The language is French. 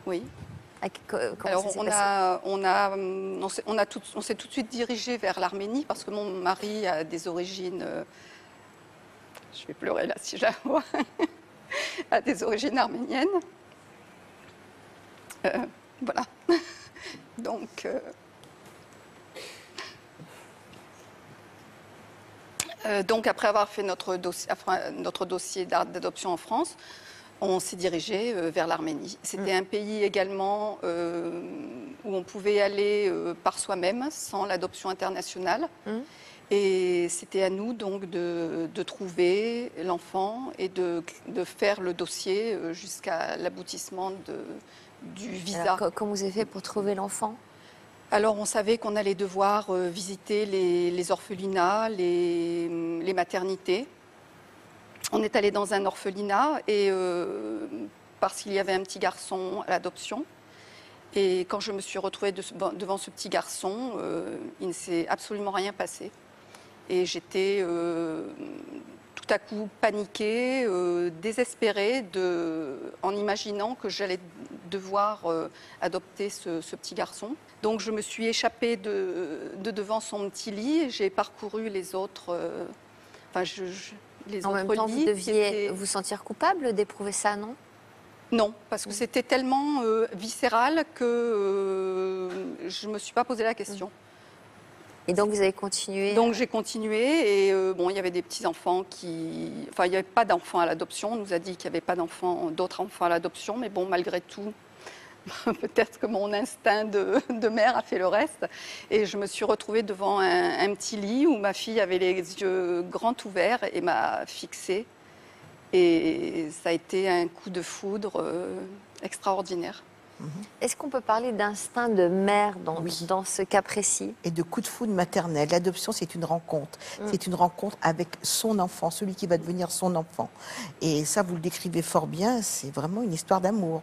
Oui. Comment Alors, ça s'est passé? on s'est tout de suite dirigé vers l'Arménie parce que mon mari a des origines, je vais pleurer là si je la vois, a des origines arméniennes. Voilà. Donc, donc, après avoir fait notre dossier d'adoption en France, on s'est dirigé vers l'Arménie. C'était un pays également où on pouvait aller par soi-même, sans l'adoption internationale. Et c'était à nous donc de trouver l'enfant et de faire le dossier jusqu'à l'aboutissement du visa. Alors, comment vous avez fait pour trouver l'enfant? Alors, on savait qu'on allait devoir visiter les orphelinats, les maternités. On est allé dans un orphelinat et parce qu'il y avait un petit garçon à l'adoption. Et quand je me suis retrouvée devant ce petit garçon, il ne s'est absolument rien passé. Et j'étais tout à coup paniquée, désespérée en imaginant que j'allais devoir adopter ce petit garçon. Donc je me suis échappée de devant son petit lit et j'ai parcouru les autres, les En autres même temps, vous lits. deviez vous sentir coupable d'éprouver ça, non? Non, parce que c'était tellement viscéral que je ne me suis pas posé la question. Et donc, vous avez continué? Donc j'ai continué et bon, il y avait des petits-enfants Enfin, il n'y avait pas d'enfants à l'adoption. On nous a dit qu'il n'y avait pas d'autres enfants à l'adoption, mais bon, malgré tout, peut-être que mon instinct de mère a fait le reste. Et je me suis retrouvée devant un petit lit où ma fille avait les yeux grands ouverts et m'a fixée. Et ça a été un coup de foudre extraordinaire. Est-ce qu'on peut parler d'instinct de mère Oui. dans ce cas précis? Et de coup de foudre maternel. L'adoption, c'est une rencontre. C'est une rencontre avec son enfant, celui qui va devenir son enfant. Et ça, vous le décrivez fort bien, c'est vraiment une histoire d'amour.